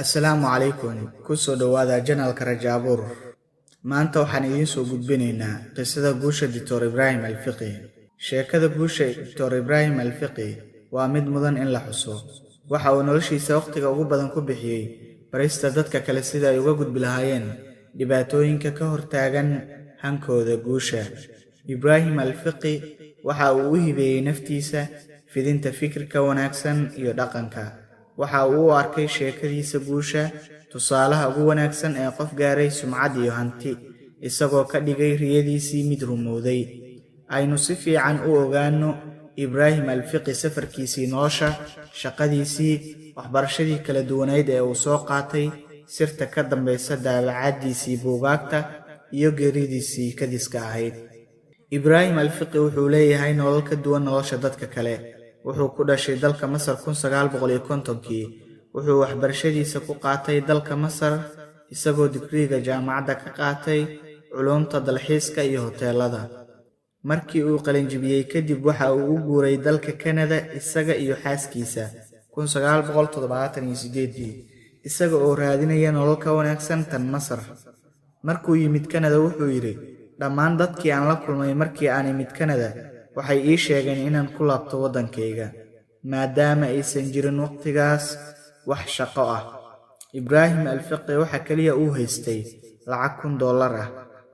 Assalaamu calaykum ku soo dhawaada janaalka Rajaabur. Maanta waxaan idiin soo gudbinaynaa qisada guusha Dr. Ibrahim Al-Fiqi. Sheekada guusha Dr. Ibrahim Al-Fiqi waa mid mudan in la xuso. Waxa uu noloshiisa waqtiga ugu badan ku bixiyay barista dadka kale sida ay uga gudbi lahaayeen dhibaatooyinka ka hortaagan hankooda guusha. Ibrahim Al-Fiqi waxa uu u hibeeyay naftiisa fidinta fikirka wanaagsan iyo dhaqanka. waxa uu u arkay sheekadiisa guusha tusaalaha ugu wanaagsan ee qof gaaray sumcad iyo hanti, isagoo ka dhigay riyadiisii mid rumowday. aynu si fiican u ogaano Ibrahim Al-Fiqi safarkiisii nolosha, shaqadiisii, waxbarashadii kala duwaneyd ee uu soo qaatay, sirta ka dambaysa daabacadiisii buugaagta iyo geeridiisii kadiska ahayd. Ibrahim Al-Fiqi wuxuu leeyahay nolol ka duwan nolosha dadka kale. wuxuu ku dhashay dalka Masar 1950kii. wuxuu waxbarashadiisa ku qaatay dalka Masar isagoo digriga jaamacadda ka qaatay culuumta dalxiiska iyo hoteelada. markii uu qalinjibiyay kadib waxa uu u guuray dalka Canada isaga iyo xaaskiisa 1978 isaga oo raadinaya nolol ka wanaagsan tan Masar. markuu yimid Canada wuxuu yiri, dhammaan dadkii aan la kulmay markii aan imid Canada waxay ii sheegeen inaan ku laabto wadankayga maadaama aysan jirin waqtigaas wax shaqo ah. Ibrahim Al-Fiqi waxa kaliya uu haystay lacag $1,000 ah.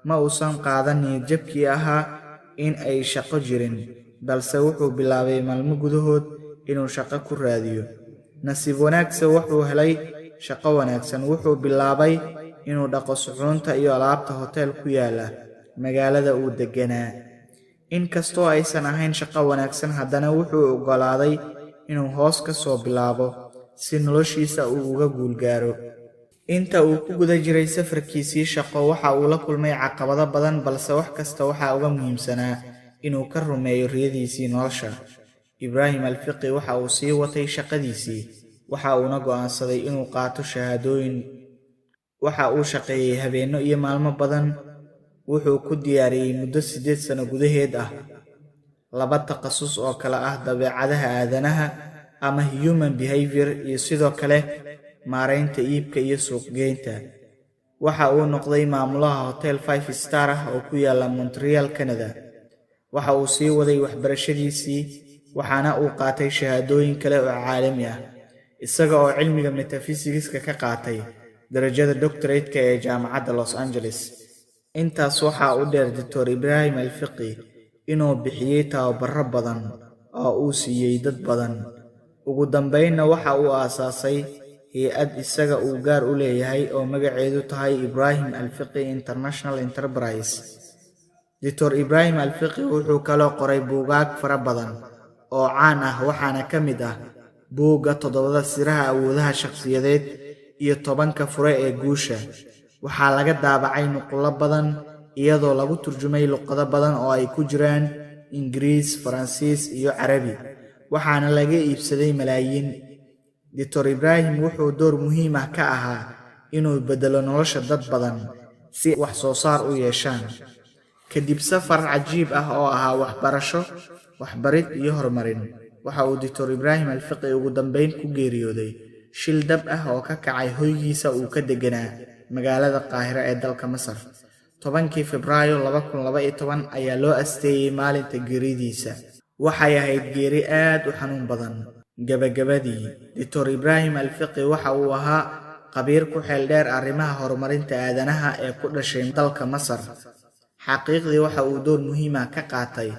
ma uusan qaadan jabkii ahaa in ay shaqo jirin, balse wuxuu bilaabay maalmo gudahood inuu shaqo ku raadiyo. nasiib wanaagsan wuxuu helay shaqo wanaagsan. wuxuu bilaabay inuu dhaqo suxuunta iyo alaabta hotel ku yaala magaalada uu deganaa. inkastoo aysan ahayn shaqo wanaagsan, haddana wuxuu ogolaaday inuu hoos ka soo bilaabo si noloshiisa uu uga guulgaaro. inta uu ku guda jiray safarkiisii shaqo waxa uu la kulmay caqabado badan, balse wax kasta waxa uga muhiimsanaa inuu ka rumeeyo riyadiisii nolosha. Ibrahim Al-Fiqi waxa uu sii watay shaqadiisii, waxa uuna go'aansaday inuu qaato shahaadooyin. waxa uu shaqeeyay habeenno iyo maalmo badan. wuxuu ku diyaariyay muddo 8 sano gudaheed ah 2 takhasus oo kala ah dabeecadaha aadanaha ama human behavior iyo sidoo kale maareynta iibka iyo suuqgeynta. waxa uu noqday maamulaha hotel 5 star ah oo ku yaala Montreal, Canada. waxa uu sii waday waxbarashadiisii, waxaana uu qaatay shahaadooyin kale oo caalami ah, isaga oo cilmiga metaphysics-ka ka qaatay darajada doctorate-ka ee jaamacadda Los Angeles. intaas waxa uu dheer Dr. Ibrahim Al-Fiqi inuu bixiyay tababaro badan oo uu siiyay dad badan. ugu dambeynna waxa uu aasaasay hay'ad isaga uu gaar u leeyahay oo magaceedu tahay Ibrahim Al-Fiqi International Enterprise. Dr. Ibrahim Al-Fiqi wuxuu kaloo qoray buugaag fara badan oo caan ah, waxaana ka mid ah buugga 7 siraha awoodaha shakhsiyadeed iyo 10 fure ee guusha. waxaa laga daabacay nuqullo badan iyadoo lagu turjumay luqado badan oo ay ku jiraan Ingiriis, Faransiis iyo Carabi, waxaana laga iibsaday malaayiin. Dr. Ibrahim wuxuu door muhiim ah ka ahaa inuu bedelo nolosha dad badan si wax soo saar u yeeshaan. kadib safar cajiib ah oo ahaa waxbarasho, waxbarid iyo horumarin, waxa uu Dr. Ibrahim Al-Fiqi ugu dambeyn ku geeriyooday shil dab ah oo ka kacay hoygiisa uu ka deganaa magaalada Qaahira ee dalka Masar. 10 Febraayo 2012 ayaa loo asteeyay maalinta geeridiisa. waxay ahayd geeri aad u xanuun badan. gabagabadii, Dr. Ibrahim Al-Fiqi waxa uu ahaa khabiir ku xeel dheer arrimaha horumarinta aadanaha ee ku dhashay dalka Masar. xaqiiqdii waxa uu door muhiim ah ka qaatay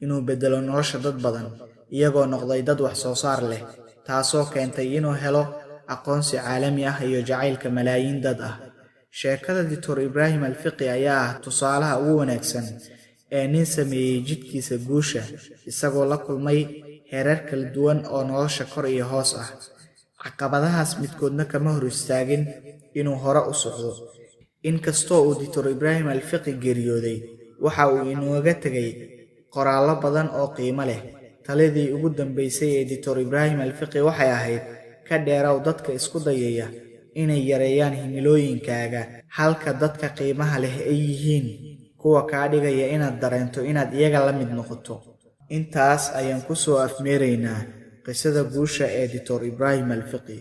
inuu bedelo nolosha dad badan, iyagoo noqday dad wax soo saar leh, taasoo keentay inuu helo aqoonsi caalami ah iyo jacaylka malaayiin dad ah. sheekada Dr. Ibrahim Al-Fiqi ayaa ah tusaalaha ugu wanaagsan ee nin sameeyay jidkiisa guusha, isagoo la kulmay heerar kala duwan oo nolosha kor iyo hoos ah. caqabadahaas midkoodna kama hor istaagin inuu hore u socdo. inkastoo uu Dr. Ibrahim Al-Fiqi geeriyooday, waxa uu inooga tegay qoraallo badan oo qiimo leh. taladii ugu dambeysay ee Dr. Ibrahim Al-Fiqi waxay ahayd ka dheeraw dadka isku dayaya inay yareeyaan himilooyinkaaga, halka dadka qiimaha leh ay yihiin kuwa kaa dhigaya inaad dareento inaad iyaga la mid noqoto. intaas ayaan ku soo afmeeraynaa qisada guusha ee Dr. Ibrahim Al-Fiqi.